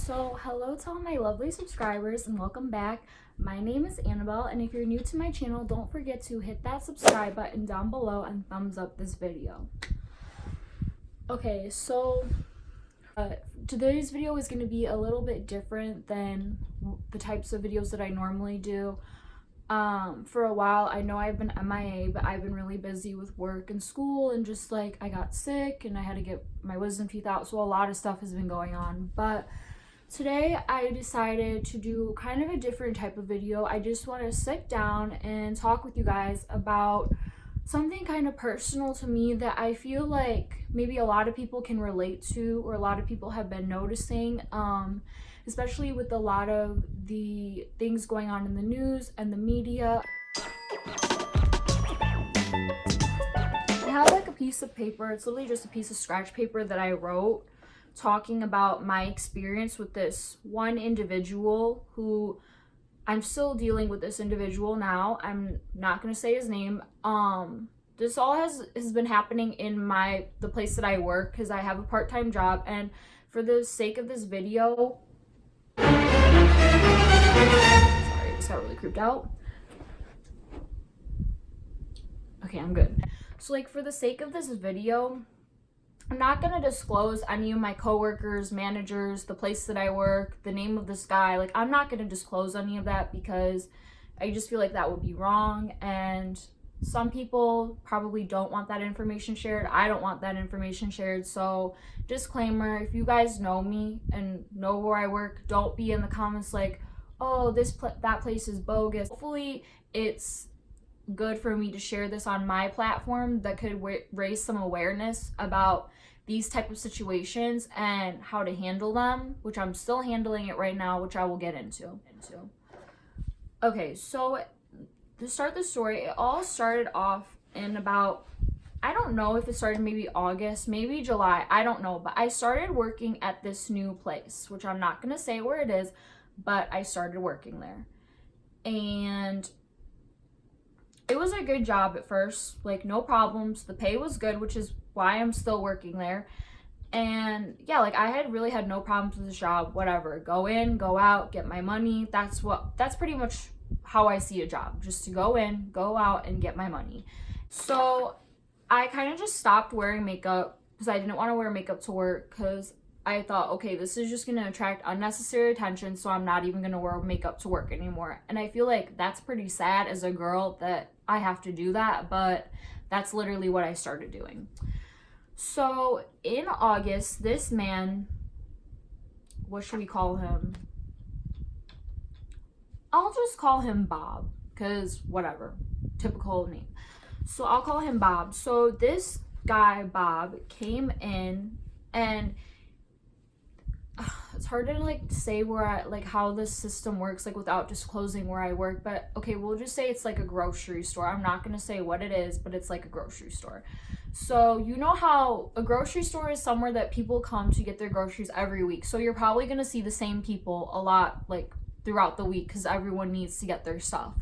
So hello to all my lovely subscribers and welcome back. My name is Annabelle, and if you're new to my channel, don't forget to hit that subscribe button down below and thumbs up this video. Okay, so today's video is going to be a little bit different than the types of videos that I normally do. For a while, I know I've been MIA, but I've been really busy with work and school, and just like I got sick and I had to get my wisdom teeth out, so a lot of stuff has been going on. But today I decided to do kind of a different type of video. I just want to sit down and talk with you guys about something kind of personal to me that I feel like maybe a lot of people can relate to, or a lot of people have been noticing, especially with a lot of the things going on in the news and the media. I have like a piece of paper, it's literally just a piece of scratch paper that I wrote talking about my experience with this one individual who I'm still dealing with. This individual now. I'm not going to say his name. This all has been happening in the place that I work, because I have a part-time job, and for the sake of this video, sorry, I just got really creeped out. Okay, I'm good. So like, for the sake of this video, I'm not going to disclose any of my coworkers, managers, the place that I work, the name of this guy. Like, I'm not going to disclose any of that because I just feel like that would be wrong, and some people probably don't want that information shared. I don't want that information shared. So disclaimer, if you guys know me and know where I work, don't be in the comments like, oh, that place is bogus. Hopefully it's good for me to share this on my platform that could raise some awareness about these type of situations and how to handle them, which I'm still handling it right now, which I will get into. Okay, so to start the story, it all started off in about, I don't know if it started maybe August, maybe July, I don't know, but I started working at this new place, which I'm not going to say where it is, but I started working there. And it was a good job at first, like no problems. The pay was good, which is why I'm still working there. And yeah, like I had really had no problems with this job, whatever. Go in, go out, get my money. That's pretty much how I see a job, just to go in, go out, and get my money. So I kind of just stopped wearing makeup because I didn't want to wear makeup to work, because I thought, okay, this is just going to attract unnecessary attention, so I'm not even going to wear makeup to work anymore. And I feel like that's pretty sad as a girl that I have to do that, but that's literally what I started doing. So in August, this man, what should we call him? I'll just call him Bob, because whatever, typical name. So I'll call him Bob. So this guy, Bob, came in, and it's hard to like say how this system works, like without disclosing where I work, but okay, we'll just say it's like a grocery store. I'm not gonna say what it is, but it's like a grocery store. So you know how a grocery store is somewhere that people come to get their groceries every week, so you're probably gonna see the same people a lot like throughout the week, because everyone needs to get their stuff.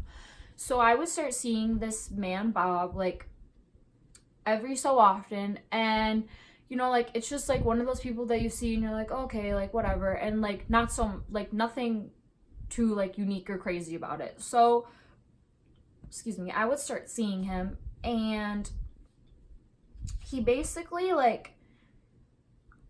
So I would start seeing this man Bob like every so often, and you know, like, it's just like one of those people that you see and you're like, okay, like whatever, and like not so, like nothing too like unique or crazy about it. So excuse me, I would start seeing him, and he basically like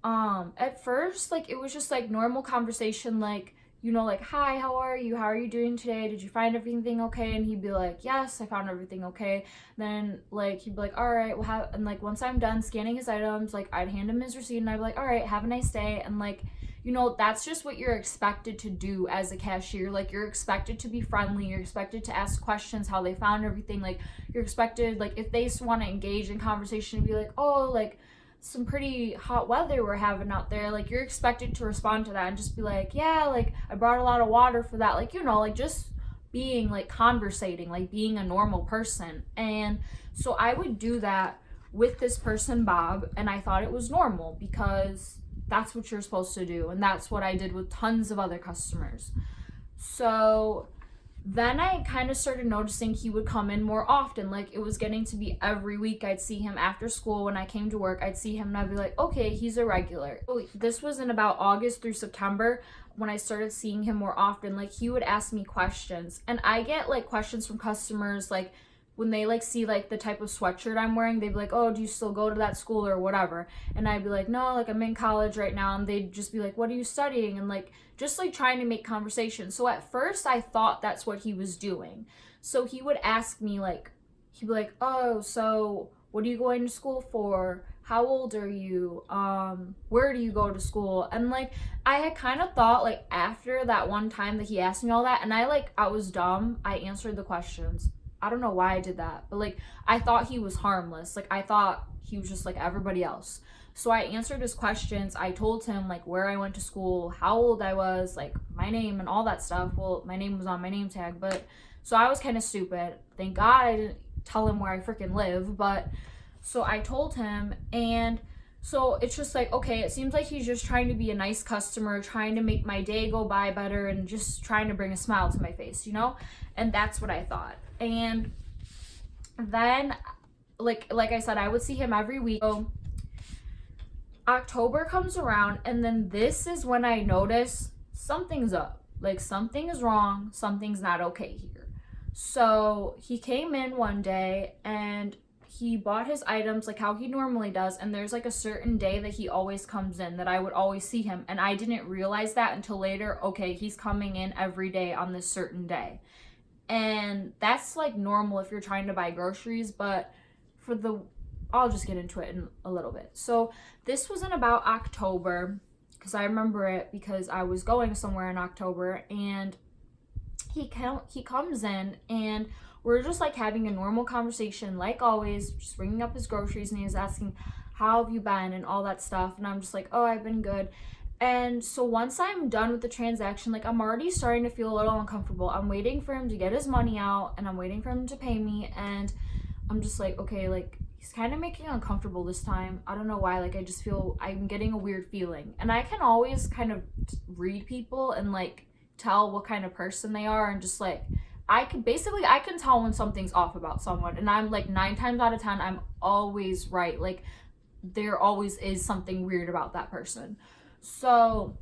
at first, like, it was just like normal conversation, like, you know, like, hi, how are you doing today, did you find everything okay? And he'd be like, yes, I found everything okay. Then like he'd be like, all right, and like once I'm done scanning his items, like I'd hand him his receipt and I'd be like, all right, have a nice day. And like, you know, that's just what you're expected to do as a cashier. Like, you're expected to be friendly, you're expected to ask questions how they found everything, like you're expected, like if they want to engage in conversation and be like, oh, like some pretty hot weather we're having out there, like you're expected to respond to that and just be like, yeah, like I brought a lot of water for that, like, you know, like just being like conversating, like being a normal person. And so I would do that with this person Bob, and I thought it was normal because that's what you're supposed to do, and that's what I did with tons of other customers. So then I kind of started noticing he would come in more often. Like, it was getting to be every week. I'd see him after school when I came to work. I'd see him and I'd be like, okay, he's a regular. So this was in about August through September. when I started seeing him more often, like he would ask me questions, and I get like questions from customers, like when they like see like the type of sweatshirt I'm wearing, they'd be like, oh, do you still go to that school or whatever? And I'd be like, no, like I'm in college right now. And they'd just be like, what are you studying? And like just like trying to make conversation. So at first I thought that's what he was doing. So he would ask me, like, he'd be like, oh, so what are you going to school for? How old are you? Where do you go to school? And like I had kind of thought, like, after that one time that he asked me all that, and I was dumb, I answered the questions. I don't know why I did that, but like I thought he was harmless. Like I thought he was just like everybody else. So I answered his questions. I told him like where I went to school, how old I was, like my name and all that stuff. Well, my name was on my name tag, but so I was kind of stupid. Thank God I didn't tell him where I freaking live, but so I told him, and so it's just like, okay, it seems like he's just trying to be a nice customer, trying to make my day go by better, and just trying to bring a smile to my face, you know? And that's what I thought. And then, like I said, I would see him every week. So October comes around, and then this is when I notice something's up. Like something is wrong, something's not okay here. So he came in one day, and he bought his items like how he normally does, and there's like a certain day that he always comes in that I would always see him, and I didn't realize that until later. Okay, he's coming in every day on this certain day, and that's like normal if you're trying to buy groceries, but I'll just get into it in a little bit. So this was in about October, because I remember it because I was going somewhere in October, and he comes in, and we're just like having a normal conversation, like always, just bringing up his groceries, and he's asking, how have you been, and all that stuff. And I'm just like, oh, I've been good. And so once I'm done with the transaction, like I'm already starting to feel a little uncomfortable. I'm waiting for him to get his money out, and I'm waiting for him to pay me. And I'm just like, okay, like he's kind of making me uncomfortable this time. I don't know why. Like I just feel I'm getting a weird feeling. And I can always kind of read people and like tell what kind of person they are, and just like I can tell when something's off about someone, and I'm like 9 times out of 10 I'm always right. Like there always is something weird about that person. So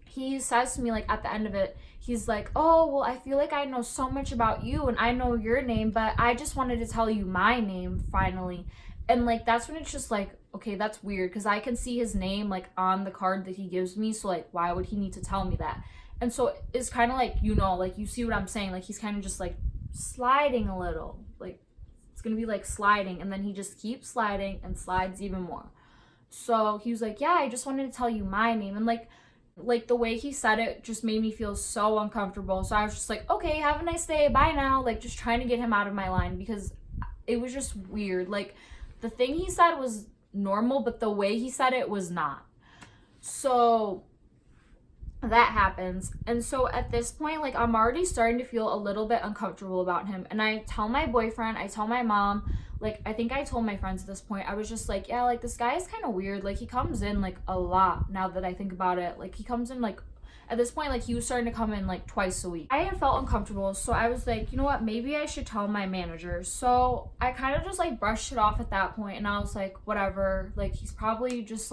he says to me, like at the end of it, he's like, oh, well, I feel like I know so much about you, and I know your name, but I just wanted to tell you my name finally. And like that's when it's just like, okay, that's weird, because I can see his name like on the card that he gives me, so like why would he need to tell me that? And so it's kind of like, you know, like you see what I'm saying, like he's kind of just like sliding a little, like it's gonna be like sliding, and then he just keeps sliding and slides even more. So he was like, yeah, I just wanted to tell you my name. And like the way he said it just made me feel so uncomfortable. So I was just like, okay, have a nice day, bye now, like just trying to get him out of my line, because it was just weird. Like the thing he said was normal, but the way he said it was not. So that happens, and so at this point, like I'm already starting to feel a little bit uncomfortable about him, and I tell my boyfriend, I tell my mom, like I think I told my friends at this point, I was just like, yeah, like this guy is kind of weird, like he comes in like a lot. Now that I think about it, like he comes in like at this point, like he was starting to come in like twice a week. I had felt uncomfortable, so I was like, you know what, maybe I should tell my manager. So I kind of just like brushed it off at that point, and I was like, whatever, like he's probably just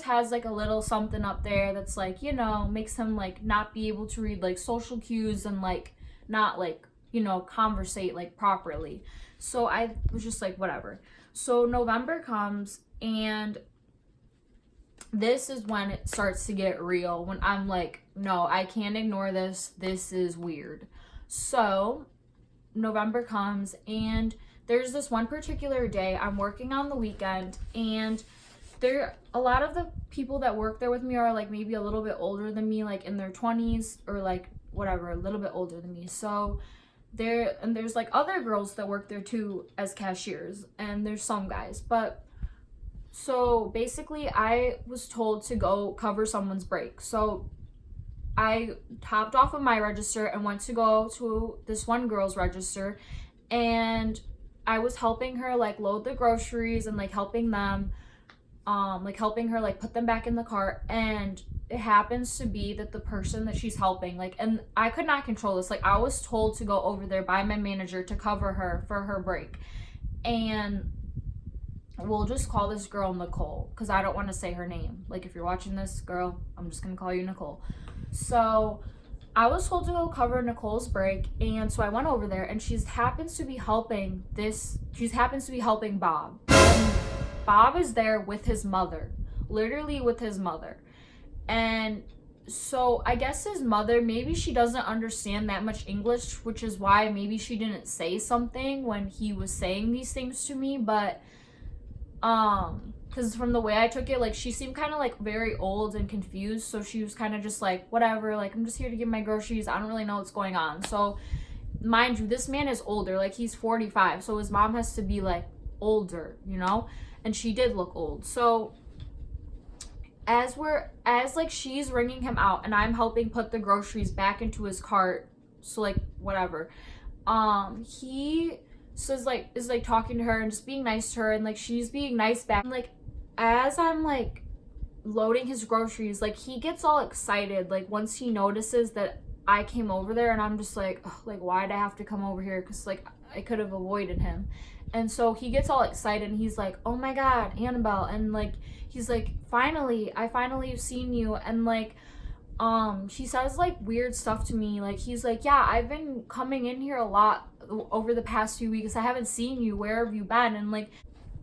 has like a little something up there that's like, you know, makes him like not be able to read like social cues, and like not like, you know, conversate like properly. So I was just like, whatever. So November comes, and this is when it starts to get real, when I'm like, no, I can't ignore this. This is weird. So November comes, and there's this one particular day I'm working on the weekend, and a lot of the people that work there with me are like maybe a little bit older than me, like in their 20s or like whatever, a little bit older than me. So there's like other girls that work there too as cashiers, and there's some guys. But so basically I was told to go cover someone's break. So I hopped off of my register and went to go to this one girl's register, and I was helping her like load the groceries and like helping them helping her like put them back in the cart. And it happens to be that the person that she's helping, like, and I could not control this, like I was told to go over there by my manager to cover her for her break. And we'll just call this girl Nicole, because I don't want to say her name. Like, if you're watching this, girl, I'm just gonna call you Nicole. So I was told to go cover Nicole's break, and so I went over there, and she happens to be helping Bob. And Bob is there with his mother, literally with his mother. And so I guess his mother, maybe she doesn't understand that much English, which is why maybe she didn't say something when he was saying these things to me. But because from the way I took it, like, she seemed kind of like very old and confused, so she was kind of just like, whatever, like, I'm just here to get my groceries, I don't really know what's going on. So mind you, this man is older, like, he's 45, so his mom has to be like older, you know, and she did look old. So as like she's ringing him out and I'm helping put the groceries back into his cart, so like whatever, he is like talking to her and just being nice to her, and like she's being nice back. And like as I'm like loading his groceries, like he gets all excited, like once he notices that I came over there, and I'm just like, like, why'd I have to come over here? Because like I could have avoided him. And so he gets all excited and he's like, oh my god, Annabelle, and like he's like, I finally have seen you. And like she says like weird stuff to me, like he's like, yeah, I've been coming in here a lot over the past few weeks, I haven't seen you, where have you been? And like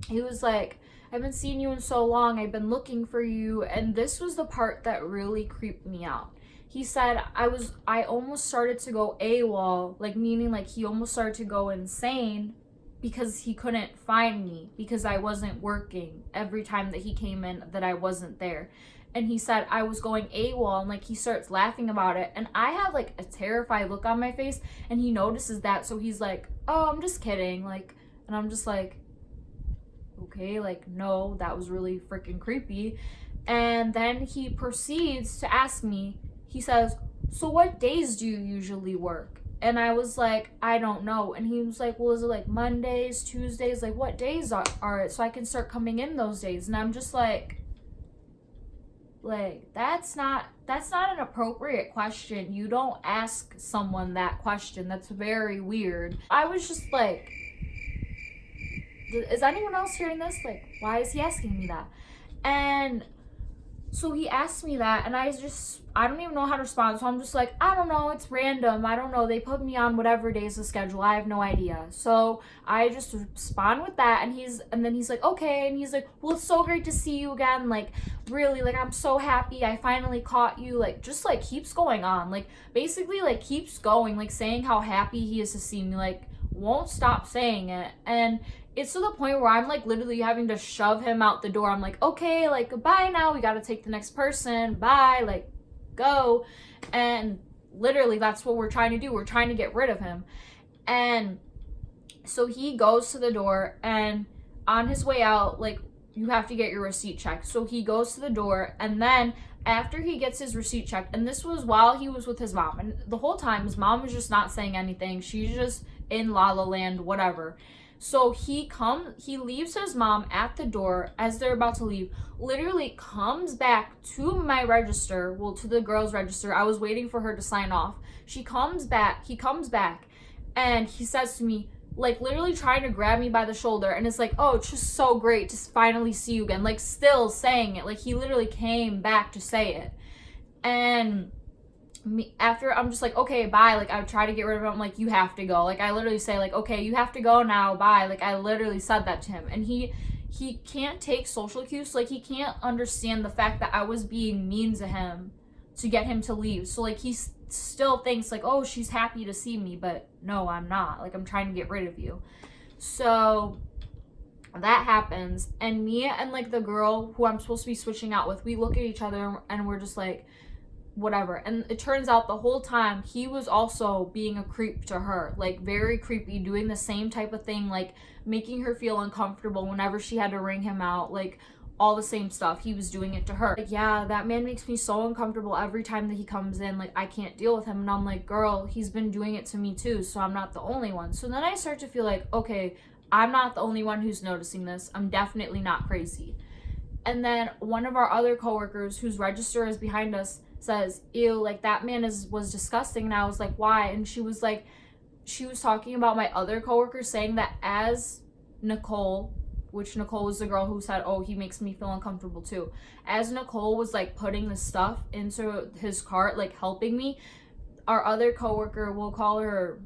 he was like, I haven't seen you in so long, I've been looking for you. And this was the part that really creeped me out. He said I almost started to go AWOL, like meaning like he almost started to go insane because he couldn't find me because I wasn't working every time that he came in, that I wasn't there. And he said I was going AWOL, and like he starts laughing about it, and I have like a terrified look on my face, and he notices that, so he's like, oh, I'm just kidding, like, and I'm just like, okay, like, no, that was really freaking creepy. And then he proceeds to ask me, he says, so what days do you usually work? And I was like, I don't know. And he was like, well, is it like Mondays, Tuesdays, like what days are it, so I can start coming in those days? And I'm just like, that's not an appropriate question. You don't ask someone that question. That's very weird. I was just like, is anyone else hearing this? Like, why is he asking me that? And so he asked me that, and I don't even know how to respond. So I'm just like, I don't know, it's random, I don't know, they put me on whatever days of schedule, I have no idea. So I just respond with that, and then he's like, okay, and he's like, well, it's so great to see you again, like, really, like, I'm so happy I finally caught you, like, just like keeps going on, like, basically like keeps going, like saying how happy he is to see me, like won't stop saying it. And it's to the point where I'm like literally having to shove him out the door. I'm like, okay, like, goodbye now, we gotta take the next person, bye, like, go. And literally that's what we're trying to do, we're trying to get rid of him. And so he goes to the door, and on his way out, like, you have to get your receipt checked. So he goes to the door, and then after he gets his receipt checked, and this was while he was with his mom, and the whole time his mom was just not saying anything, she's just in La La Land, whatever. So he leaves his mom at the door as they're about to leave, literally comes back to my register, well, to the girl's register. I was waiting for her to sign off. He comes back, and he says to me, like, literally trying to grab me by the shoulder, and it's like, oh, it's just so great to finally see you again, like, still saying it, like, he literally came back to say it. And after, I'm just like, okay, bye, like, I would try to get rid of him. I'm like, you have to go, like, I literally say, like, okay, you have to go now, bye, like, I literally said that to him. And he can't take social cues, like, he can't understand the fact that I was being mean to him to get him to leave. So like, he still thinks like, oh, she's happy to see me, but no, I'm not, like, I'm trying to get rid of you. So that happens, and me and like the girl who I'm supposed to be switching out with, we look at each other and we're just like, whatever. And it turns out the whole time he was also being a creep to her, like very creepy, doing the same type of thing, like making her feel uncomfortable whenever she had to ring him out, like all the same stuff. He was doing it to her. Like, yeah, that man makes me so uncomfortable every time that he comes in, like, I can't deal with him. And I'm like, girl, he's been doing it to me too, so I'm not the only one. So then I start to feel like, okay, I'm not the only one who's noticing this, I'm definitely not crazy. And then one of our other coworkers, whose register is behind us, says, ew, like, that man was disgusting. And I was like, why? And she was like, she was talking about my other coworker, saying that as Nicole which Nicole was the girl who said, oh, he makes me feel uncomfortable too. As Nicole was like putting the stuff into his cart, like helping me, our other coworker, we'll call her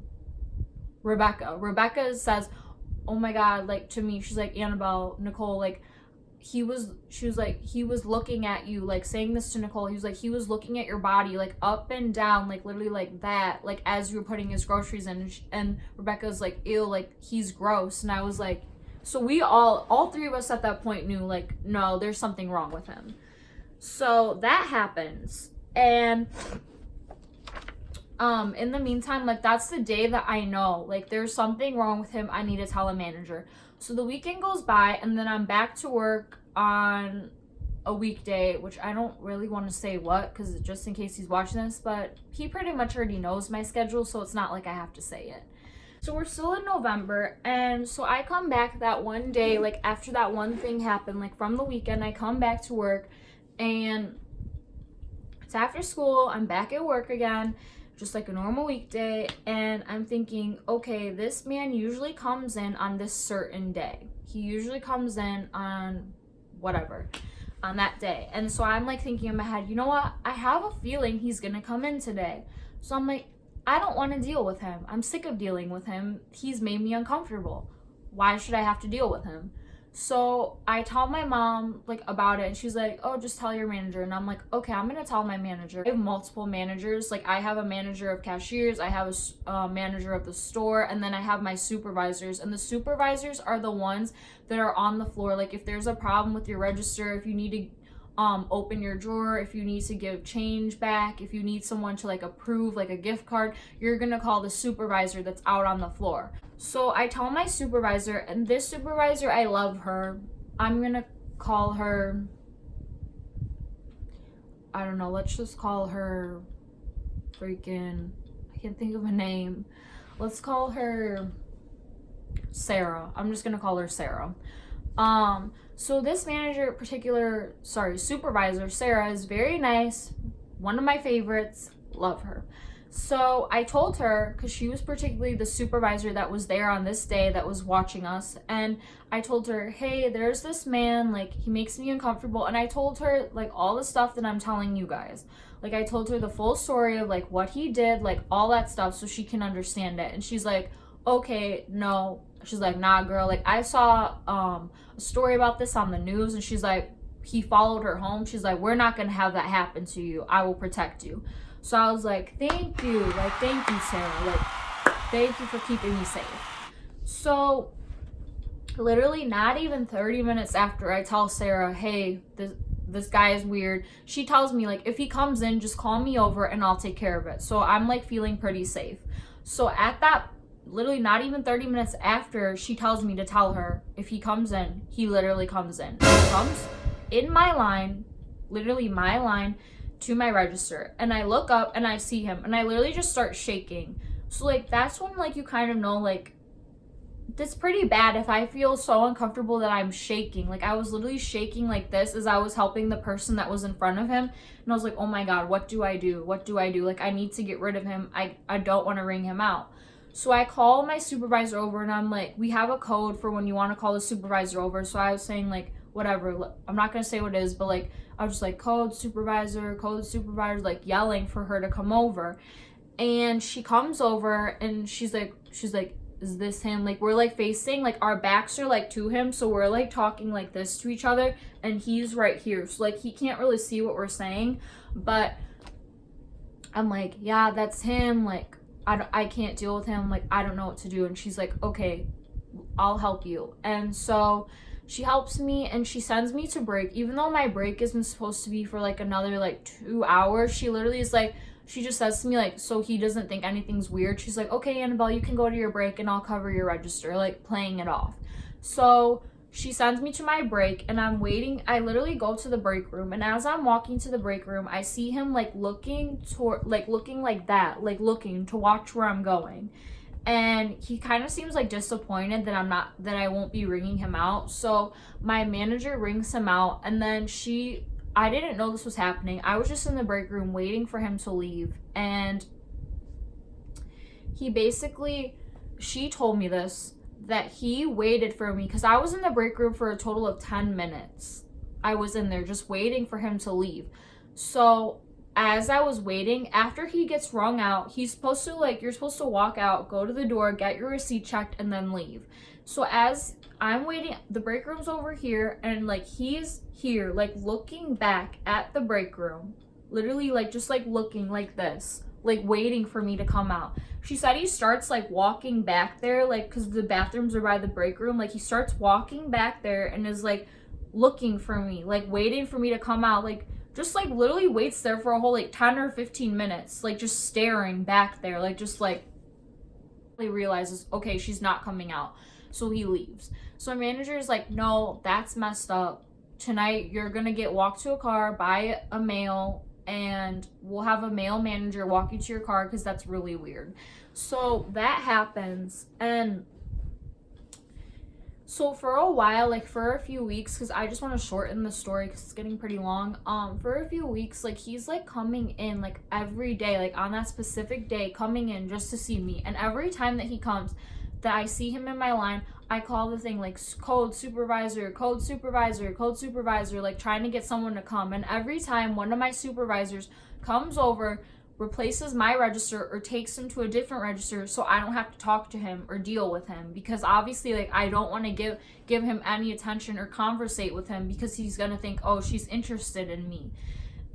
Rebecca says, oh my God, like to me, she's like, Annabelle, Nicole, like he was looking at you, like saying this to Nicole, he was like, he was looking at your body, like up and down, like literally like that, like as you were putting his groceries in. And Rebecca's like, ew, like he's gross. And I was like, so we all three of us at that point knew, like, no, there's something wrong with him. So that happens. And in the meantime, like that's the day that I know, like there's something wrong with him. I need to tell a manager. So the weekend goes by, and then I'm back to work on a weekday, which I don't really want to say what, because just in case he's watching this, but he pretty much already knows my schedule, so it's not like I have to say it. So we're still in November, and so I come back that one day, like after that one thing happened, like from the weekend, I come back to work, and it's after school, I'm back at work again, just like a normal weekday, and I'm thinking, okay, this man usually comes in on this certain day. He usually comes in on whatever, on that day. And so I'm like thinking in my head, you know what? I have a feeling he's gonna come in today. So I'm like, I don't want to deal with him. I'm sick of dealing with him. He's made me uncomfortable. Why should I have to deal with him? So I tell my mom like about it, and she's like, oh, just tell your manager. And I'm like, okay, I'm gonna tell my manager. I have multiple managers. Like I have a manager of cashiers, I have a manager of the store, and then I have my supervisors. And the supervisors are the ones that are on the floor. Like if there's a problem with your register, if you need to open your drawer, if you need to give change back, if you need someone to like approve like a gift card, you're gonna call the supervisor that's out on the floor. So I tell my supervisor, and this supervisor, I love her. I'm gonna call her, I don't know, let's just call her freaking, I can't think of a name. Let's call her Sarah. I'm just gonna call her Sarah. So this supervisor, Sarah, is very nice, one of my favorites, love her. So I told her, because she was particularly the supervisor that was there on this day that was watching us, and I told her, hey, there's this man, like he makes me uncomfortable. And I told her like all the stuff that I'm telling you guys. Like I told her the full story of like what he did, like all that stuff, so she can understand it. And she's like, okay, no. She's like, nah, girl, like I saw a story about this on the news, and she's like, he followed her home. She's like, we're not gonna have that happen to you. I will protect you. So I was like, thank you, Sarah, like thank you for keeping me safe. So literally not even 30 minutes after I tell Sarah, hey, this guy is weird, she tells me like, if he comes in, just call me over and I'll take care of it. So I'm like feeling pretty safe. So at that, literally not even 30 minutes after she tells me to tell her, if he comes in, he literally comes in. He comes in my line, literally my line, to my register, and I look up and I see him, and I literally just start shaking. So like that's when like you kind of know like that's pretty bad if I feel so uncomfortable that I'm shaking. Like I was literally shaking like this as I was helping the person that was in front of him, and I was like, oh my God, what do I do? Like I need to get rid of him. I don't want to ring him out. So I call my supervisor over, and I'm like, we have a code for when you want to call the supervisor over. So I was saying like, whatever, I'm not gonna say what it is, but like I was just like, code supervisor, like yelling for her to come over. And she comes over, and she's like, is this him? Like we're like facing, like our backs are like to him, so we're like talking like this to each other, and he's right here, so like he can't really see what we're saying. But I'm like, yeah, that's him, like I can't deal with him, like I don't know what to do. And she's like, okay, I'll help you. And so she helps me, and she sends me to break, even though my break isn't supposed to be for like another like 2 hours. She literally is like, she just says to me like, so he doesn't think anything's weird, she's like, okay, Annabelle, you can go to your break and I'll cover your register, like playing it off. So she sends me to my break, and I'm waiting. I literally go to the break room, and as I'm walking to the break room, I see him like looking like that, like looking to watch where I'm going. And he kind of seems like disappointed that I won't be ringing him out. So my manager rings him out, and then I didn't know this was happening. I was just in the break room waiting for him to leave, and she told me this, that he waited for me, because I was in the break room for a total of 10 minutes. I was in there just waiting for him to leave. So as I was waiting, after he gets rung out, he's supposed to, like, you're supposed to walk out, go to the door, get your receipt checked, and then leave. So as I'm waiting, the break room's over here, and, like, he's here, like, looking back at the break room, literally, like, just, like, looking like this, like, waiting for me to come out. She said he starts, like, walking back there, like, because the bathrooms are by the break room, like, he starts walking back there and is, like, looking for me, like, waiting for me to come out, like, just, like, literally waits there for a whole, like, 10 or 15 minutes, like, just staring back there, like, just, like, he realizes, okay, she's not coming out, so he leaves. So my manager is like, no, that's messed up. Tonight, you're gonna get walked to a car by a male, and we'll have a male manager walk you to your car, because that's really weird. So that happens, and so for a while, like, for a few weeks, because I just want to shorten the story because it's getting pretty long, for a few weeks, like, he's, like, coming in, like, every day, like, on that specific day, coming in just to see me. And every time that he comes, that I see him in my line, I call the thing, like, code supervisor, code supervisor, code supervisor, like, trying to get someone to come. And every time one of my supervisors comes over, replaces my register, or takes him to a different register, so I don't have to talk to him or deal with him, because obviously, like, I don't want to give him any attention or conversate with him, because he's gonna think, oh, she's interested in me.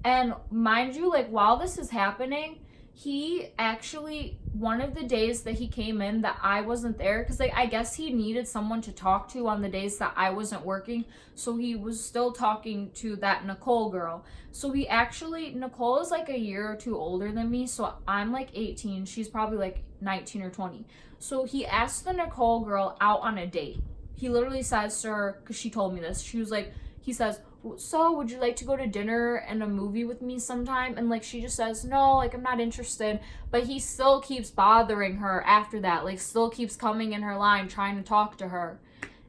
And mind you, like, while this is happening, he actually, one of the days that he came in that I wasn't there, because, like, I guess he needed someone to talk to on the days that I wasn't working, so he was still talking to that Nicole girl. So he actually, Nicole is, like, a year or two older than me, so I'm, like, 18, she's probably, like, 19 or 20. So he asked the Nicole girl out on a date. He literally says to her, because she told me this, she was like, he says, so would you like to go to dinner and a movie with me sometime? And, like, she just says, no, like, I'm not interested. But he still keeps bothering her after that, like, still keeps coming in her line trying to talk to her.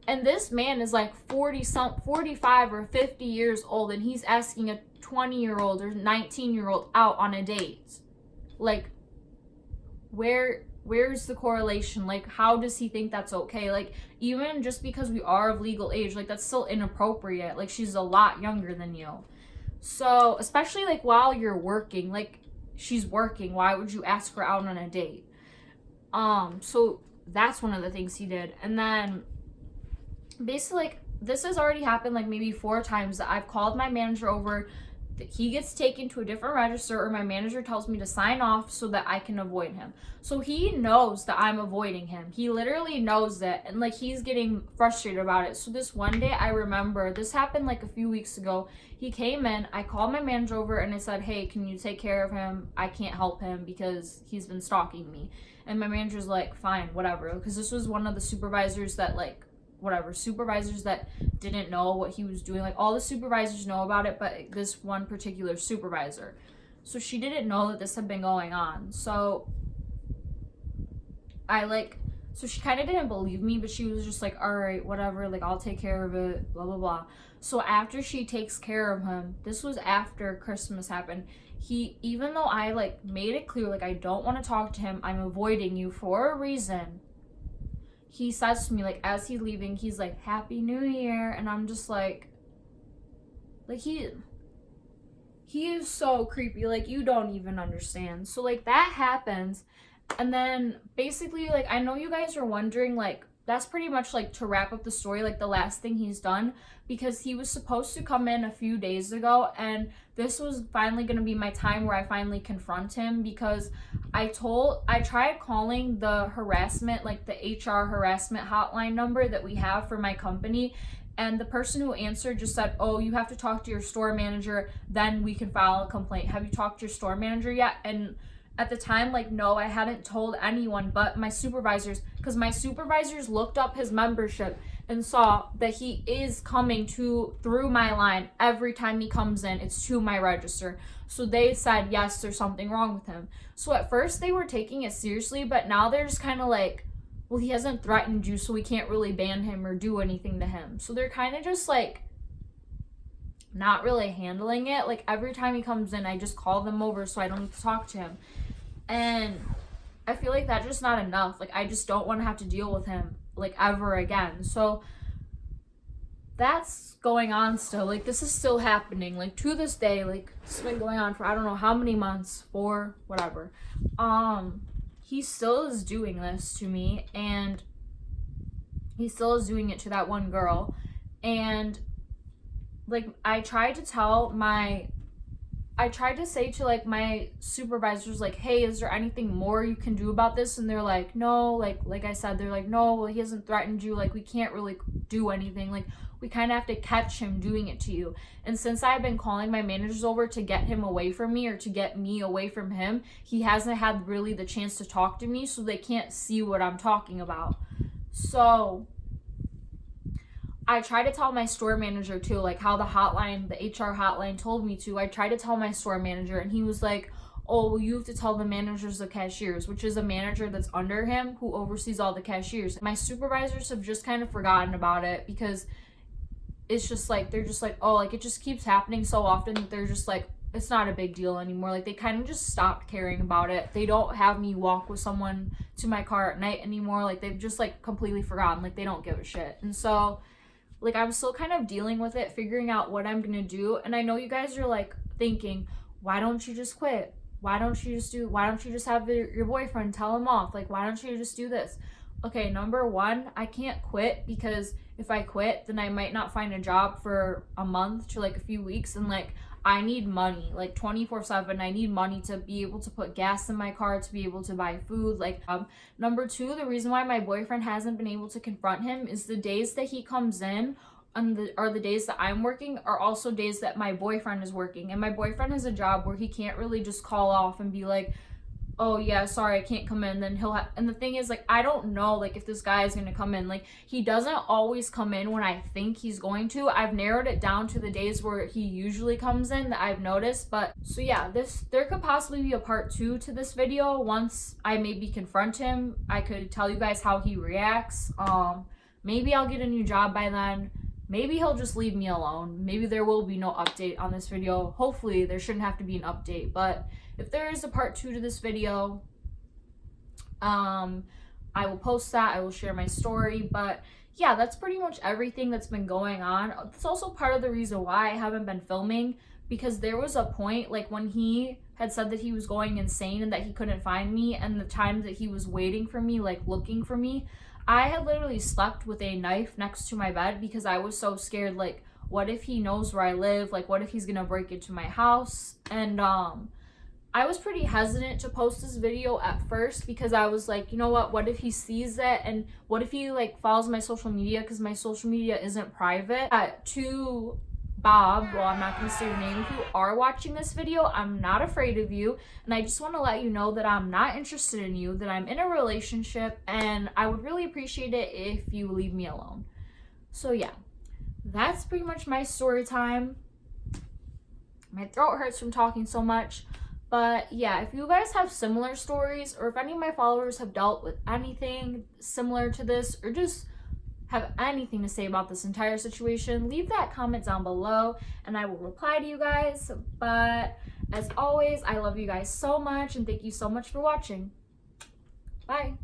And this man is, like, 45 or 50 years old, and he's asking a 20-year-old or 19-year-old out on a date. Like, where's the correlation? Like, how does he think that's okay? Like, even just because we are of legal age, like, that's still inappropriate. Like, she's a lot younger than you. So, especially, like, while you're working, like, she's working, why would you ask her out on a date? So that's one of the things he did. And then, basically, like, this has already happened, like, maybe 4 times that I've called my manager over, that he gets taken to a different register, or my manager tells me to sign off so that I can avoid him. So he knows that I'm avoiding him. He literally knows that, and, like, he's getting frustrated about it. So this one day, I remember, this happened, like, a few weeks ago. He came in, I called my manager over, and I said, hey, can you take care of him? I can't help him because he's been stalking me. And my manager's like, fine, whatever, because this was one of the supervisors that, like, whatever, supervisors that didn't know what he was doing. Like, all the supervisors know about it, but this one particular supervisor. So she didn't know that this had been going on. So she kind of didn't believe me, but she was just like, all right, whatever, like, I'll take care of it, blah, blah, blah. So after she takes care of him, this was after Christmas happened, even though I, like, made it clear, like, I don't want to talk to him, I'm avoiding you for a reason, he says to me, like, as he's leaving, he's like, Happy New Year. And I'm just like he is so creepy. Like, you don't even understand. So, like, that happens. And then basically, like, I know you guys are wondering, like, that's pretty much, like, to wrap up the story, like, the last thing he's done, because he was supposed to come in a few days ago, and this was finally going to be my time where I finally confront him, because I tried calling the harassment, like, the HR harassment hotline number that we have for my company, and the person who answered just said, oh, you have to talk to your store manager, then we can file a complaint. Have you talked to your store manager yet? And at the time, like, no, I hadn't told anyone but my supervisors, because my supervisors looked up his membership and saw that he is coming through my line every time he comes in. It's to my register. So they said, yes, there's something wrong with him. So at first they were taking it seriously, but now they're just kind of like, well, he hasn't threatened you, so we can't really ban him or do anything to him. So they're kind of just, like, not really handling it. Like, every time he comes in, I just call them over so I don't have to talk to him. And I feel like that's just not enough. Like, I just don't want to have to deal with him like ever again. So that's going on still. Like, this is still happening, like, to this day. Like, it's been going on for I don't know how many months, for whatever. He still is doing this to me, and he still is doing it to that one girl. And like, I tried to say to like my supervisors, like, hey, is there anything more you can do about this? And they're like, no. Like I said, they're like, no, well, he hasn't threatened you, like, we can't really do anything, like, we kind of have to catch him doing it to you. And since I've been calling my managers over to get him away from me, or to get me away from him, he hasn't had really the chance to talk to me, so they can't see what I'm talking about. So I try to tell my store manager too, like how the HR hotline told me to. I tried to tell my store manager, and he was like, oh, well, you have to tell the managers of cashiers, which is a manager that's under him who oversees all the cashiers. My supervisors have just kind of forgotten about it, because it's just like, they're just like, oh, like, it just keeps happening so often that they're just like, it's not a big deal anymore. Like, they kind of just stopped caring about it. They don't have me walk with someone to my car at night anymore. Like, they've just like completely forgotten. Like, they don't give a shit. And so like, I'm still kind of dealing with it, figuring out what I'm gonna do. And I know you guys are like thinking, why don't you just quit? Why don't you just have your boyfriend tell him off? Like, why don't you just do this? Okay, number one, I can't quit, because if I quit, then I might not find a job for a month to like a few weeks. And like, I need money, like 24/7. I need money to be able to put gas in my car, to be able to buy food. Like, number two, the reason why my boyfriend hasn't been able to confront him is the days that he comes in are the days that I'm working, are also days that my boyfriend is working. And my boyfriend has a job where he can't really just call off and be like, oh yeah, sorry, I can't come in. Then and the thing is, like, I don't know, like, if this guy is gonna come in. Like, he doesn't always come in when I think he's going to. I've narrowed it down to the days where he usually comes in that I've noticed. But so yeah, there could possibly be a part 2 to this video. Once I maybe confront him, I could tell you guys how he reacts. Maybe I'll get a new job by then. Maybe he'll just leave me alone. Maybe there will be no update on this video. Hopefully there shouldn't have to be an update, but if there is a part 2 to this video, I will post that. I will share my story. But yeah, that's pretty much everything that's been going on. It's also part of the reason why I haven't been filming, because there was a point, like, when he had said that he was going insane and that he couldn't find me, and the time that he was waiting for me, like looking for me, I had literally slept with a knife next to my bed, because I was so scared. Like, what if he knows where I live? Like, what if he's gonna break into my house? And I was pretty hesitant to post this video at first, because I was like, you know what if he sees it, and what if he like follows my social media, because my social media isn't private. To Bob, well, I'm not going to say your name, if you are watching this video, I'm not afraid of you, and I just want to let you know that I'm not interested in you, that I'm in a relationship, and I would really appreciate it if you leave me alone. So yeah, that's pretty much my story time. My throat hurts from talking so much. But yeah, if you guys have similar stories, or if any of my followers have dealt with anything similar to this, or just have anything to say about this entire situation, leave that comment down below and I will reply to you guys. But as always, I love you guys so much, and thank you so much for watching. Bye.